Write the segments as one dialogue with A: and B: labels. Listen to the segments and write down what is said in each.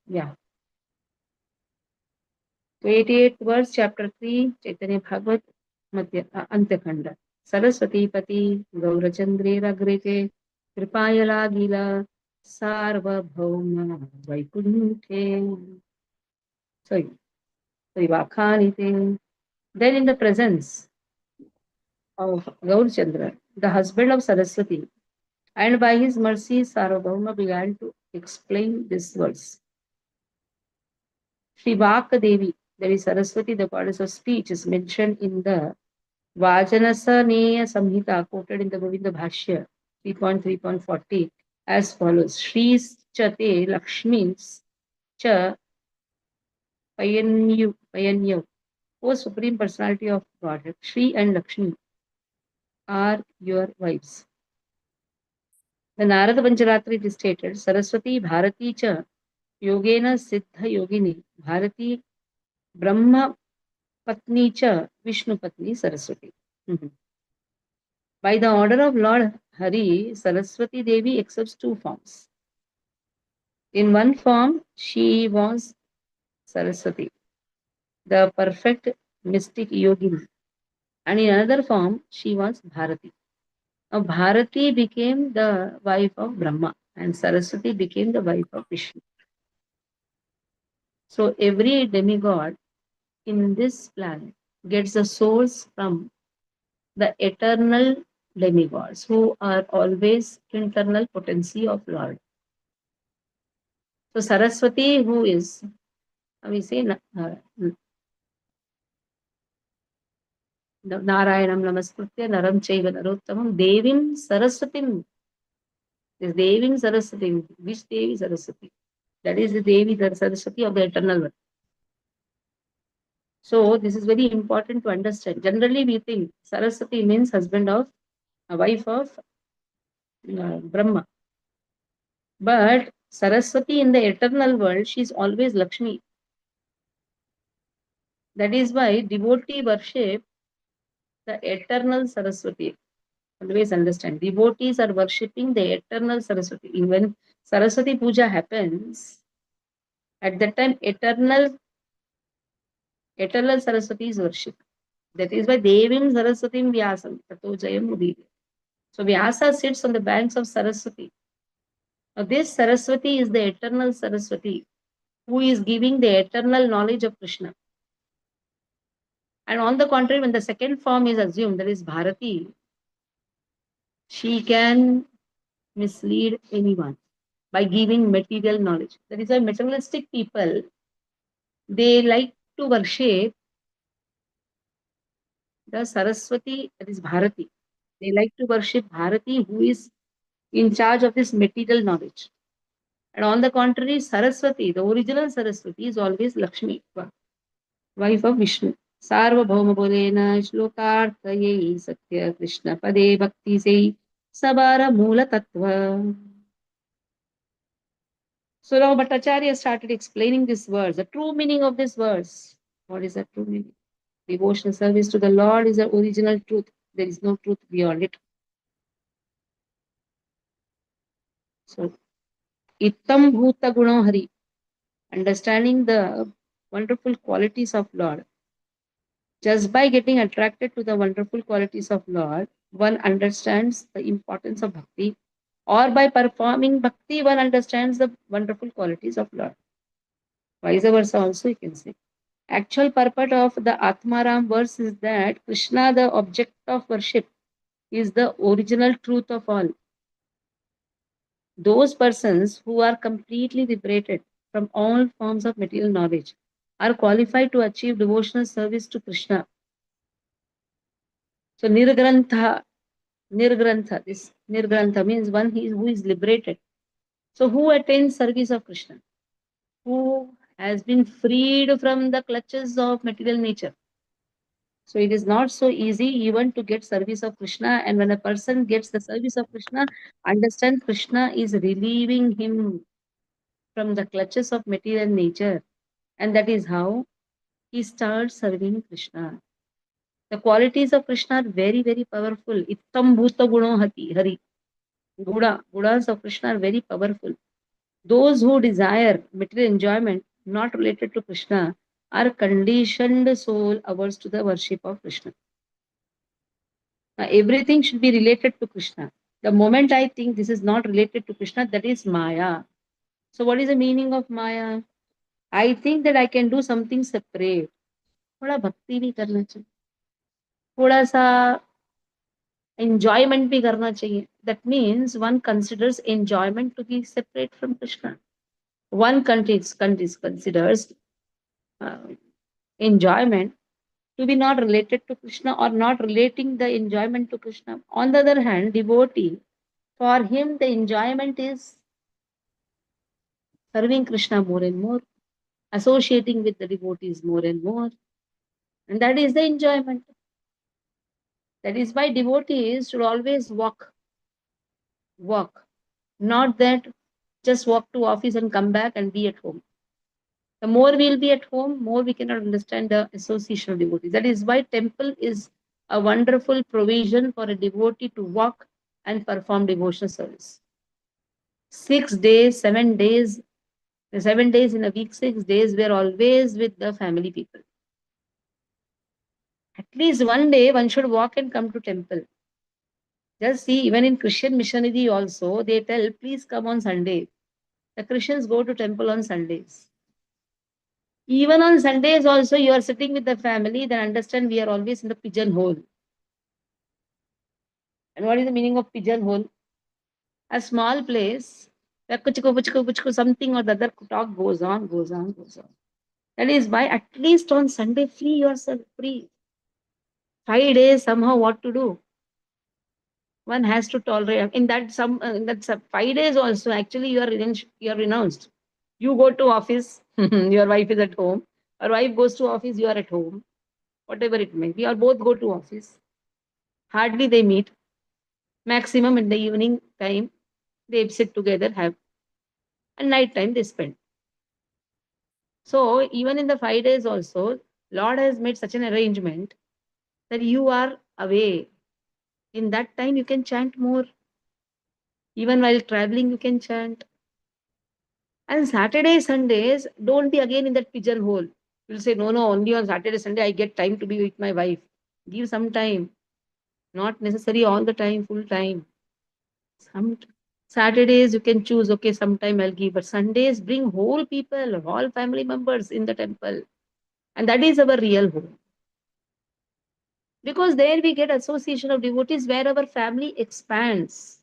A: Yeah. So 88th verse, chapter 3, Chaitanya Bhagavat, Antya Khand. Saraswati Pati, Gaurachandre Ragrite, Kripayala Gila, Sarvabhauma, Vaikunthe. Sorry, Vakhanite. Then in the presence of Gaurachandra, the husband of Saraswati, and by his mercy, Sarvabhauma began to explain this verse. Shri Devi, that is Saraswati, the goddess of speech, is mentioned in the Vajanasaneya Samhita, quoted in the Govinda Bhashya 3.3.40, as follows: Shri Chate Lakshmis Cha Payanyu, O Supreme Personality of Godhead, Shri and Lakshmi are your wives. The Narada Pancharatri it is stated, Saraswati Bharati Cha Yogena Siddha Yogini Bharati Brahma Patni Cha Vishnu Patni Saraswati. By the order of Lord Hari, Saraswati Devi accepts two forms. In one form, she was Saraswati, the perfect mystic yogini, and in another form, she was Bharati. Now, Bharati became the wife of Brahma, and Saraswati became the wife of Vishnu. So, every demigod in this planet gets the source from the eternal demigods who are always internal potency of Lord. So Saraswati, who is, we say, Narayanam Namaskritya Naram Chaiva Narottamam Devim Saraswatim. This Devim Saraswati, which Devi Saraswati? That is the Devi, the Saraswati of the eternal one. So this is very important to understand. Generally, we think Saraswati means husband of, a wife of Brahma. But Saraswati in the eternal world, she is always Lakshmi. That is why devotee worship the eternal Saraswati. Always understand, devotees are worshipping the eternal Saraswati. When Saraswati Puja happens, at that time eternal Saraswati is worshipped. That is why Devim Saraswatim Vyasam Tato Jayam Udire. So Vyasa sits on the banks of Saraswati. Now this Saraswati is the eternal Saraswati who is giving the eternal knowledge of Krishna. And on the contrary, when the second form is assumed, that is Bharati, she can mislead anyone by giving material knowledge. That is why materialistic people, they like to worship the Saraswati, that is Bharati. They like to worship Bharati, who is in charge of this material knowledge. And on the contrary, Saraswati, the original Saraswati, is always Lakshmi, wife of Vishnu. Sarvabhauma Bolena Shlokarthaye Satya Krishna Pade Bhakti Sei Sabara Mula Tattva. So now Bhattacharya started explaining this verse, the true meaning of this verse. What is the true meaning? Devotional service to the Lord is the original truth. There is no truth beyond it. So, Ittam Bhuta Guno Hari, understanding the wonderful qualities of Lord. Just by getting attracted to the wonderful qualities of Lord, one understands the importance of bhakti, or by performing bhakti, one understands the wonderful qualities of Lord. Vice versa also you can say. Actual purport of the Atmaram verse is that Krishna, the object of worship, is the original truth of all. Those persons who are completely liberated from all forms of material knowledge are qualified to achieve devotional service to Krishna. So Nirgrantha, this Nirgrantha means one who is liberated. So who attains service of Krishna? Who has been freed from the clutches of material nature. So it is not so easy even to get service of Krishna. And when a person gets the service of Krishna, understand Krishna is relieving him from the clutches of material nature. And that is how he starts serving Krishna. The qualities of Krishna are very, very powerful. Ittam bhuta guno hari. Gunas of Krishna are very powerful. Those who desire material enjoyment not related to Krishna are conditioned soul averse to the worship of Krishna. Now, everything should be related to Krishna. The moment I think this is not related to Krishna, that is Maya. So, what is the meaning of Maya? I think that I can do something separate. थोड़ा भक्ति भी करना चाहिए, थोड़ा सा enjoyment भी करना चाहिए. That means one considers enjoyment to be separate from Krishna. One considers uh, enjoyment to be not related to Krishna or not relating the enjoyment to Krishna. On the other hand, devotee, for him the enjoyment is serving Krishna more and more, associating with the devotees more and more. And that is the enjoyment. That is why devotees should always walk, not that just walk to office and come back and be at home. The more we'll be at home, more we cannot understand the association of devotees. That is why temple is a wonderful provision for a devotee to walk and perform devotional service. 6 days, 7 days, 7 days in a week, 6 days, we are always with the family people. At least one day one should walk and come to temple. Just see, even in Christian missionary also, they tell, please come on Sunday. The Christians go to temple on Sundays. Even on Sundays also, you are sitting with the family, then understand we are always in the pigeonhole. And what is the meaning of pigeonhole? A small place where something or the other talk goes on, goes on, goes on. That is why at least on Sunday, free yourself, free. 5 days, somehow what to do? One has to tolerate. In that 5 days also, actually you are renounced. You go to office, your wife is at home. Or wife goes to office, you are at home. Whatever it may be, or both go to office. Hardly they meet. Maximum in the evening time, they sit together, have, and night time they spend. So even in the 5 days also, Lord has made such an arrangement that you are away. In that time you can chant more. Even while traveling, you can chant. And Saturday, Sundays, don't be again in that pigeonhole. You'll say, no, no, only on Saturday, Sunday, I get time to be with my wife. Give some time. Not necessary all the time, full time. Some Saturdays you can choose, okay, sometime I'll give. But Sundays, bring whole people, all family members in the temple. And that is our real home. Because there we get association of devotees where our family expands.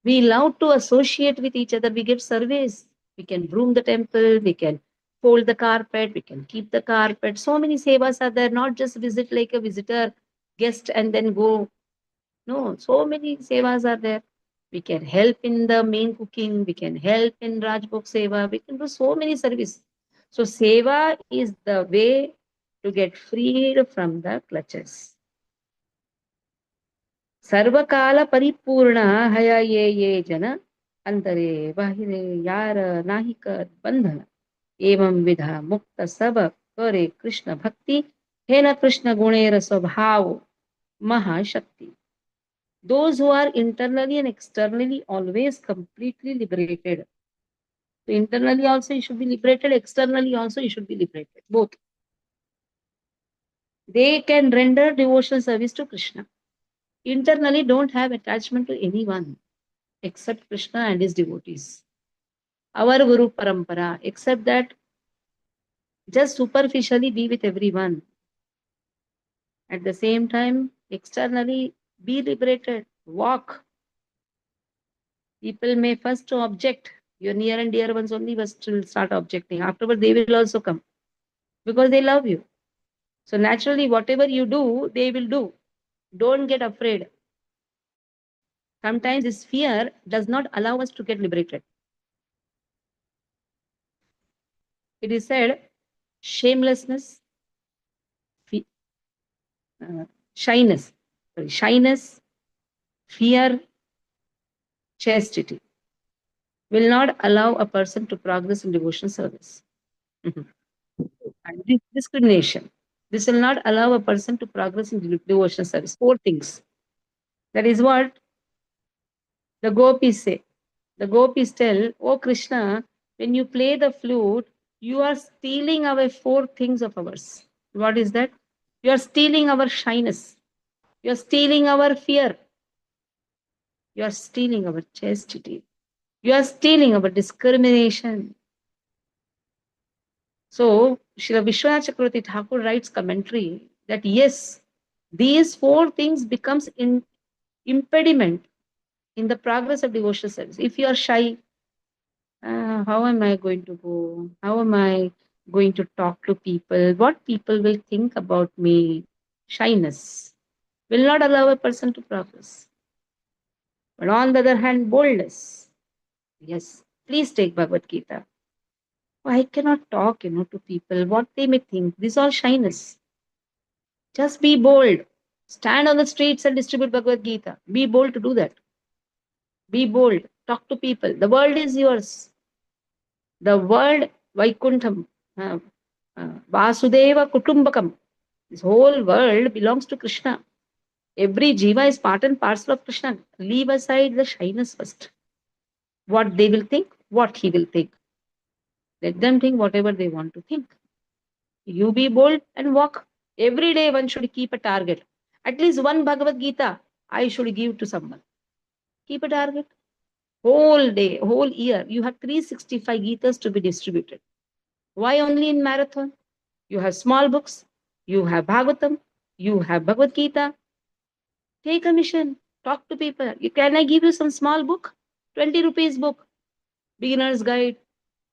A: We love to associate with each other. We get service. We can broom the temple. We can fold the carpet. We can keep the carpet. So many sevas are there. Not just visit like a visitor, guest, and then go. No, so many sevas are there. We can help in the main cooking. We can help in Rajbhog Seva. We can do so many service. So Seva is the way to get freed from the clutches. सर्वकाल परिपूर्ण हय ये जन अंतरे बाहिरे यार नाहिक बंधन एवं विधा मुक्त सब करे कृष्ण भक्ति हे न कृष्ण गुणेर स्वभाव महाशक्ति. Those who are internally and externally always completely liberated. So internally also you should be liberated, externally also you should be liberated. Both. They can render devotional service to Krishna. Internally don't have attachment to anyone except Krishna and his devotees. Our Guru Parampara, except that just superficially be with everyone. At the same time, externally be liberated, walk. People may first object. Your near and dear ones only first will start objecting. Afterward, they will also come because they love you. So naturally, whatever you do, they will do. Don't get afraid. Sometimes this fear does not allow us to get liberated. It is said, shamelessness, shyness, shyness, fear, chastity will not allow a person to progress in devotional service. Mhm. And discrimination. This will not allow a person to progress in devotional service. Four things. That is what the gopis say. The gopis tell, "Oh Krishna, when you play the flute, you are stealing away four things of ours." What is that? You are stealing our shyness. You are stealing our fear. You are stealing our chastity. You are stealing our discrimination. So, Srila Vishwanath Chakravarti Thakur writes commentary that yes, these four things becomes impediment in the progress of devotional service. If you are shy, how am I going to go? How am I going to talk to people? What people will think about me? Shyness will not allow a person to progress. But on the other hand, boldness. Yes, please take Bhagavad Gita. Oh, I cannot talk, to people. What they may think. This is all shyness. Just be bold. Stand on the streets and distribute Bhagavad Gita. Be bold to do that. Be bold. Talk to people. The world is yours. The world, Vaikuntham, uh, Vasudeva Kutumbakam. This whole world belongs to Krishna. Every jiva is part and parcel of Krishna. Leave aside the shyness first. What they will think, what he will think. Let them think whatever they want to think. You be bold and walk. Every day one should keep a target. At least one Bhagavad Gita I should give to someone. Keep a target. Whole day, whole year, you have 365 Gitas to be distributed. Why only in marathon? You have small books, you have Bhagavatam, you have Bhagavad Gita. Take a mission. Talk to people. Can I give you some small book? 20 rupees book. Beginner's Guide,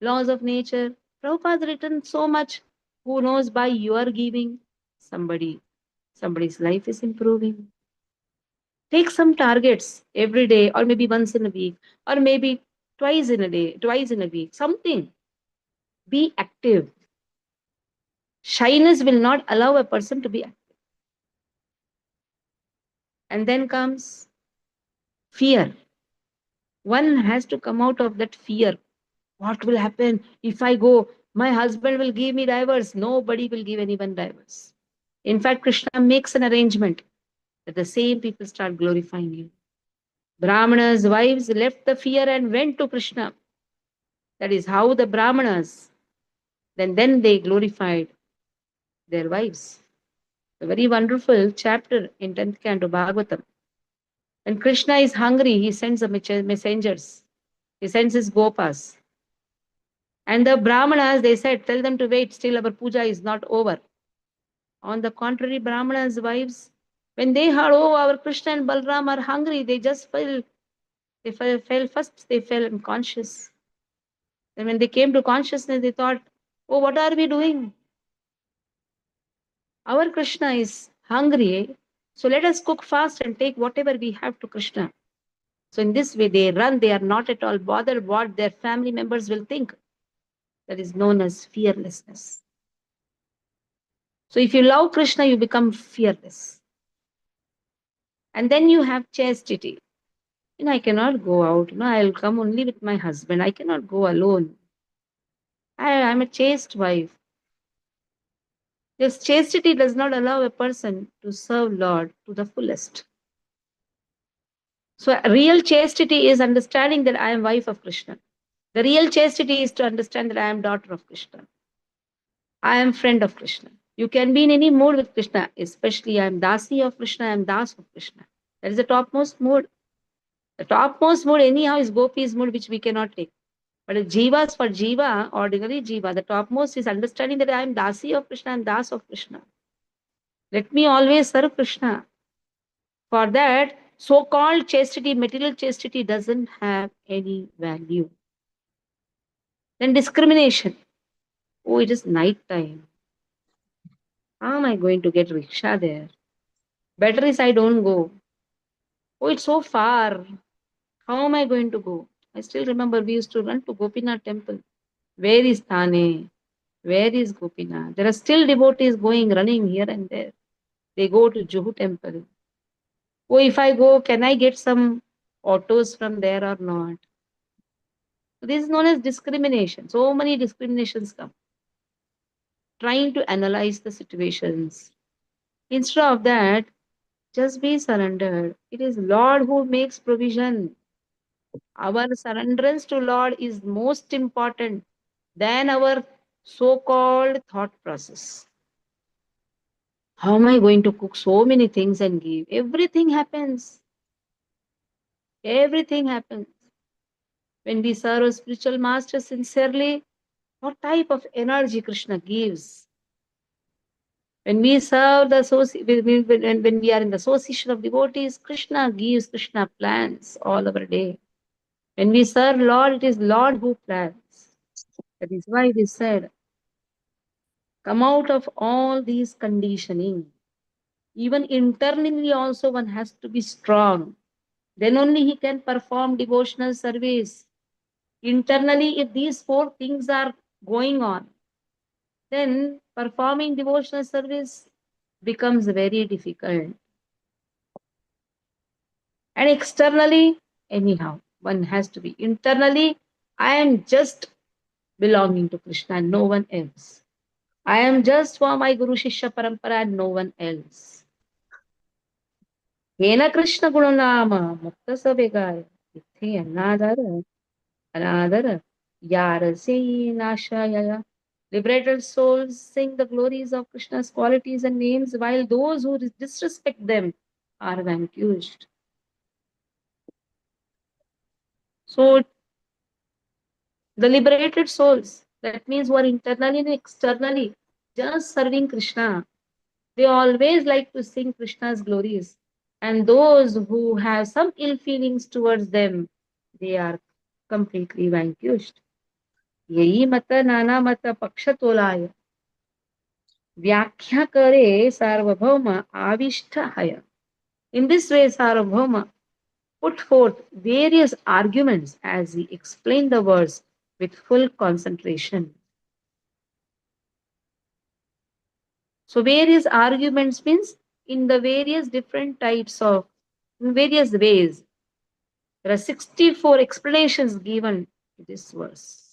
A: Laws of Nature. Prabhupada written so much. Who knows, by your giving, somebody's life is improving. Take some targets every day, or maybe once in a week, or maybe twice in a day, twice in a week. Something. Be active. Shyness will not allow a person to be active. And then comes fear. One has to come out of that fear. What will happen if I go? My husband will give me divorce. Nobody will give anyone divorce. In fact, Krishna makes an arrangement that the same people start glorifying you. Brahmanas' wives left the fear and went to Krishna. That is how the Brahmanas, then they glorified their wives. A very wonderful chapter in 10th canto Bhagavatam. When Krishna is hungry, he sends the messengers. He sends his gopas. And the Brahmanas, they said, tell them to wait, still our puja is not over. On the contrary, Brahmanas' wives, when they heard, oh, our Krishna and Balram are hungry, they just fell first, they fell unconscious. And when they came to consciousness, they thought, oh, what are we doing? Our Krishna is hungry, so let us cook fast and take whatever we have to Krishna. So in this way, they run, they are not at all bothered what their family members will think. That is known as fearlessness. So if you love Krishna, you become fearless. And then you have chastity. I cannot go out. I'll come only with my husband. I cannot go alone. I'm a chaste wife. This chastity does not allow a person to serve Lord to the fullest. So real chastity is understanding that I am wife of Krishna. The real chastity is to understand that I am daughter of Krishna. I am friend of Krishna. You can be in any mood with Krishna, especially I am Dasi of Krishna, I am Das of Krishna. That is the topmost mood. The topmost mood anyhow is Gopi's mood, which we cannot take. But if Jivas for Jiva, ordinary Jiva, the topmost is understanding that I am Dasi of Krishna and Das of Krishna. Let me always serve Krishna. For that, so-called chastity, material chastity doesn't have any value. Then discrimination. Oh, it is night time. How am I going to get rickshaw there? Better is I don't go. Oh, it's so far. How am I going to go? I still remember we used to run to Gopinath temple. Where is Thane? Where is Gopinath? There are still devotees going, running here and there. They go to Juhu temple. Oh, if I go, can I get some autos from there or not? So this is known as discrimination. So many discriminations come. Trying to analyze the situations. Instead of that, just be surrendered. It is Lord who makes provision. Our surrenderance to Lord is most important than our so-called thought process. How am I going to cook so many things and give? Everything happens. Everything happens. When we serve a spiritual master sincerely, what type of energy Krishna gives? When we serve the when we are in the association of devotees, Krishna gives, Krishna plans all our day. When we serve Lord, it is Lord who plans. That is why it is said, come out of all these conditioning. Even internally also one has to be strong. Then only he can perform devotional service. Internally, if these four things are going on, then performing devotional service becomes very difficult. And externally, anyhow, one has to be internally, I am just belonging to Krishna and no one else. I am just for my Guru Shishya Parampara and no one else. Yena Krishna Gurunama Mukta Sabegaya. Ithi another Yara Se Nashayaya. Liberated souls sing the glories of Krishna's qualities and names, while those who disrespect them are vanquished. So, the liberated souls, that means who are internally and externally just serving Krishna, they always like to sing Krishna's glories. And those who have some ill feelings towards them, they are completely vanquished. यही मत नाना मत पक्ष तोलाय व्याख्या करे सार्वभौम आविष्ट हय. In this way, Sarvabhauma put forth various arguments as he explained the verse with full concentration. So, various arguments means in the various different types of, in various ways. There are 64 explanations given to this verse.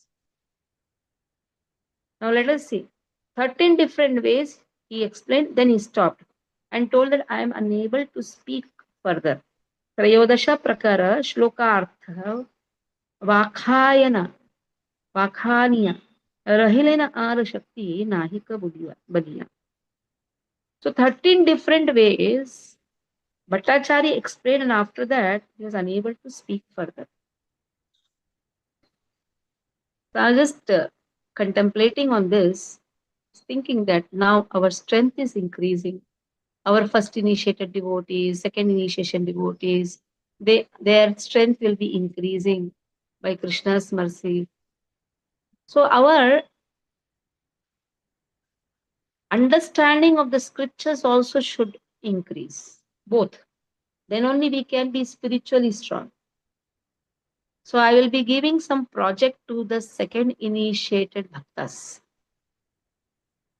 A: Now, let us see. 13 different ways he explained, then he stopped and told that I am unable to speak further. त्रयोदश प्रकार श्लोकार्थ वाखायन वाखानिया रहिलेन are शक्ति नाहिक Ballia. So 13 different ways Bhattacharya explained, and after that he was unable to speak further. So I was just contemplating on this, thinking that now our strength is increasing. Our first initiated devotees, second initiation devotees, their strength will be increasing by Krishna's mercy. So our understanding of the scriptures also should increase, both. Then only we can be spiritually strong. So I will be giving some project to the second initiated bhaktas.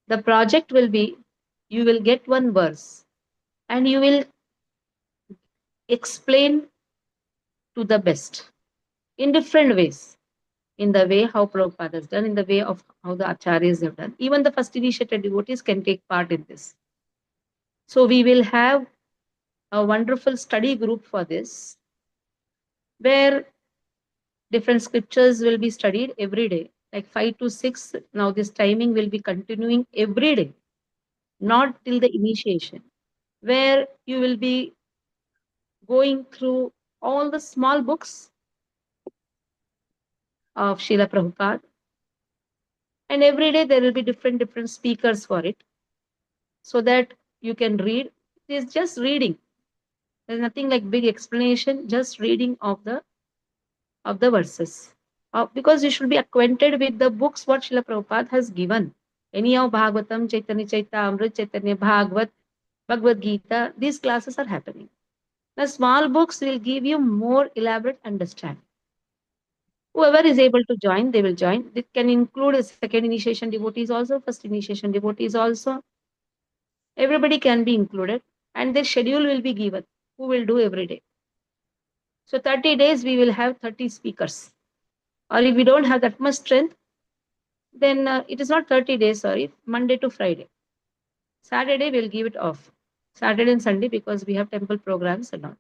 A: The project will be, you will get one verse and you will explain to the best in different ways. In the way how Prabhupada has done, in the way of how the acharyas have done. Even the first initiated devotees can take part in this. So we will have a wonderful study group for this, where different scriptures will be studied every day, like 5 to 6. Now this timing will be continuing every day, not till the initiation, where you will be going through all the small books of Srila Prabhupada, and every day there will be different speakers for it, so that you can read. It is just reading. There's nothing like big explanation, just reading of the verses. Because you should be acquainted with the books what Srila Prabhupada has given. Anyhow, Bhagavatam, Chaitanya Chaitamrit, Chaitanya Bhagavat, Bhagavad Gita, these classes are happening. The small books will give you more elaborate understanding. Whoever is able to join, they will join. It can include a second initiation devotees also, first initiation devotees also. Everybody can be included, and their schedule will be given. Who will do every day? So 30 days we will have 30 speakers. Or if we don't have that much strength, then it is not 30 days, sorry, Monday to Friday. Saturday we'll give it off. Saturday and Sunday because we have temple programs and all.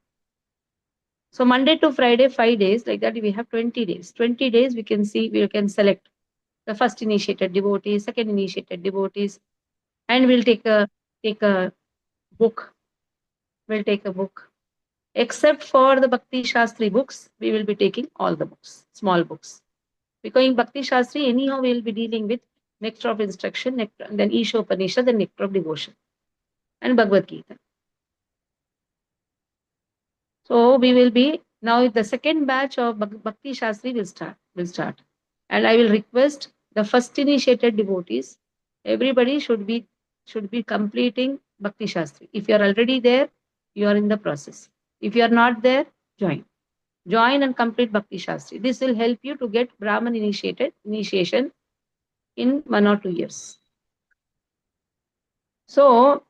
A: So Monday to Friday, 5 days, like that we have 20 days. 20 days we can see, we can select the first initiated devotees, second initiated devotees, and we'll take a book. We'll take a book. Except for the Bhakti Shastri books, we will be taking all the books, small books. Because in Bhakti Shastri, anyhow, we will be dealing with nectar of instruction, nectar, and then Isha Upanishad, then nectar of devotion, and Bhagavad Gita. So we will be now the second batch of Bhakti Shastri will start, and I will request the first initiated devotees. Everybody should be completing Bhakti Shastri. If you are already there, you are in the process. If you are not there, join. Join and complete Bhakti Shastri. This will help you to get Brahman initiation in 1 or 2 years. So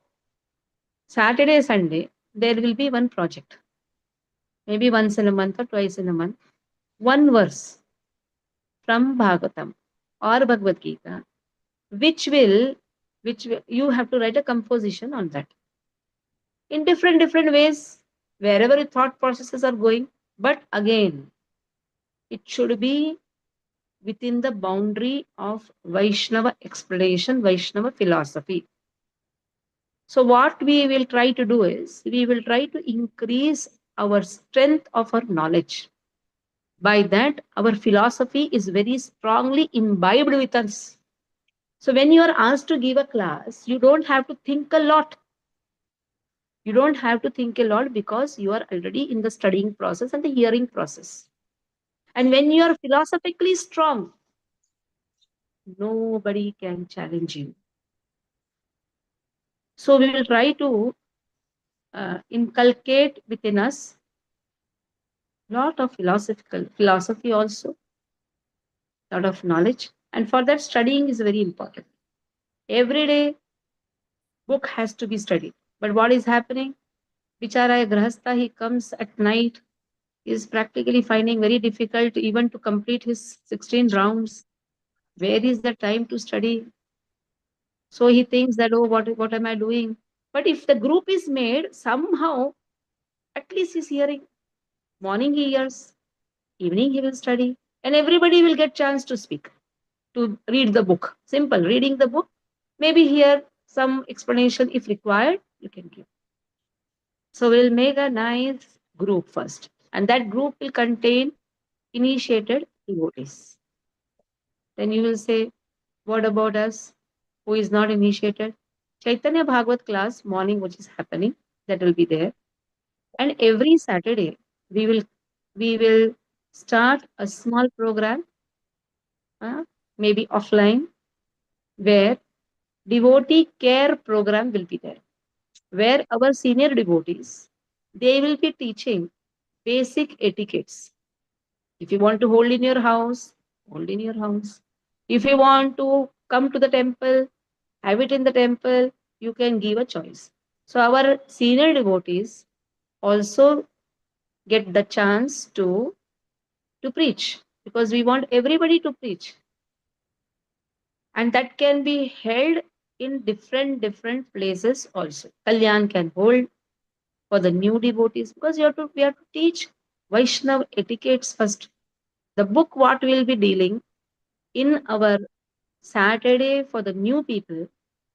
A: Saturday, Sunday, there will be one project, maybe once in a month or twice in a month, one verse from Bhagavatam or Bhagavad Gita, which will you have to write a composition on that in different ways, wherever your thought processes are going. But again, it should be within the boundary of Vaishnava explanation, Vaishnava philosophy. So, what we will try to do is we will try to increase our strength of our knowledge. By that, our philosophy is very strongly imbibed with us. So, when you are asked to give a class, you don't have to think a lot. You don't have to think a lot because you are already in the studying process and the hearing process. And when you are philosophically strong, nobody can challenge you. So, we will try to inculcate within us lot of philosophical philosophy also, lot of knowledge, and for that studying is very important. Every day book has to be studied. But what is happening? Bichara grahastha, he comes at night, is practically finding very difficult even to complete his 16 rounds. Where is the time to study? So he thinks that, oh, what am I doing? But if the group is made, somehow at least he's hearing. Morning he hears, evening he will study, and everybody will get chance to speak, to read the book. Simple, reading the book. Maybe here some explanation if required, you can give. So we'll make a nice group first, and that group will contain initiated devotees. Then you will say, what about us who is not initiated? Chaitanya Bhagavat class morning, which is happening, that will be there. And every Saturday, we will we will start a small program, maybe offline, where devotee care program will be there, where our senior devotees, they will be teaching basic etiquettes. If you want to hold in your house, hold in your house. If you want to come to the temple, have it in the temple, you can give a choice. So our senior devotees also get the chance to preach, because we want everybody to preach, and that can be held in different places also. Kalyan can hold for the new devotees, because we have to teach Vaishnav etiquettes first. The book what we'll be dealing in our Saturday for the new people,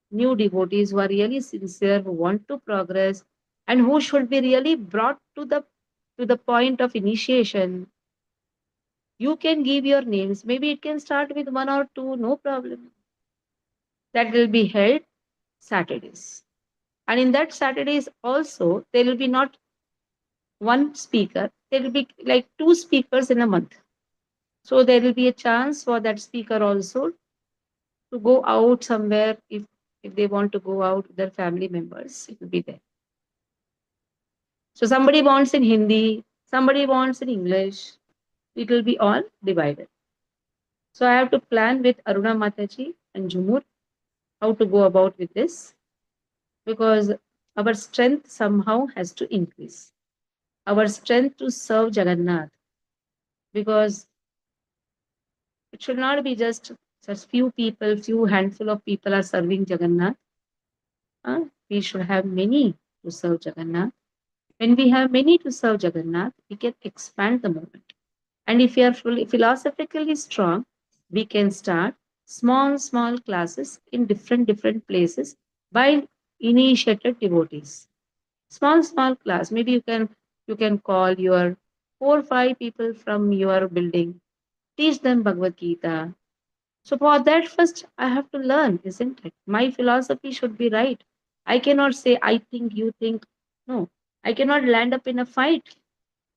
A: new devotees who are really sincere, who want to progress, and who should be really brought to the point of initiation. You can give your names. Maybe it can start with one or two, no problem. That will be held Saturdays. And in that Saturdays also, there will be not one speaker, there will be like two speakers in a month. So there will be a chance for that speaker also to go out somewhere, if they want to go out with their family members, it will be there. So somebody wants in Hindi, somebody wants in English, it will be all divided. So I have to plan with Aruna Mataji and Jumur how to go about with this, because our strength somehow has to increase. Our strength to serve Jagannath, because it should not be just such few people, few handful of people are serving Jagannath. We should have many to serve Jagannath. When we have many to serve Jagannath, we can expand the movement. And if we are philosophically strong, we can start small classes in different places by initiated devotees. Small class. Maybe you can call your 4 5 people from your building, teach them Bhagavad Gita. So for that, first I have to learn, isn't it? My philosophy should be right. I cannot say I think, you think. No, I cannot land up in a fight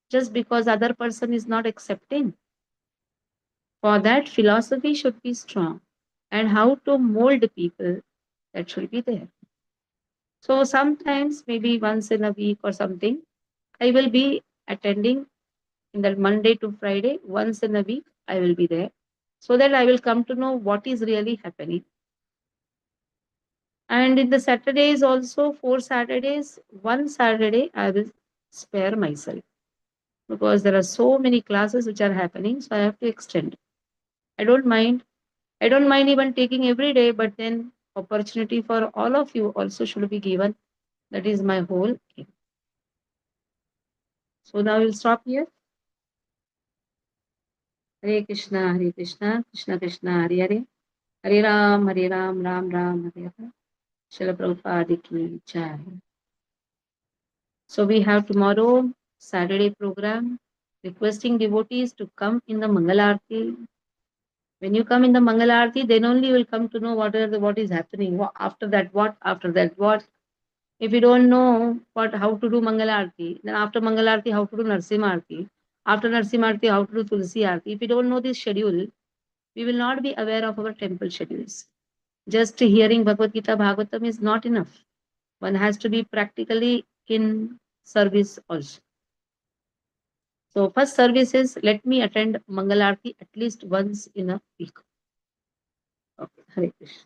A: just because other person is not accepting. For that, philosophy should be strong, and how to mold people, that should be there. So sometimes, maybe once in a week or something, I will be attending in the Monday to Friday, once in a week, I will be there so that I will come to know what is really happening. And in the Saturdays also, 4 Saturdays, one Saturday, I will spare myself because there are so many classes which are happening, so I have to extend. I don't mind. I don't mind even taking every day, but then opportunity for all of you also should be given. That is my whole aim. So now we'll stop here. Hare Krishna, Hare Krishna, Krishna Krishna, Hare Hare. Hare Ram, Hare Ram, Ram Ram, Hare Hare. Srila Prabhupada ki jai. So we have tomorrow Saturday program requesting devotees to come in the Mangalarti. When you come in the Mangalarti, then only you will come to know what is happening. After that, what? After that, what? If you don't know how to do Mangalarti, then after Mangalarti, how to do Narsimha After Narsimha how to do Tulsi Arti. If you don't know this schedule, we will not be aware of our temple schedules. Just hearing Bhagavad Gita Bhagavatam is not enough. One has to be practically in service also. So first service is, let me attend Mangalarti at least once in a week. Okay, Hare Krishna.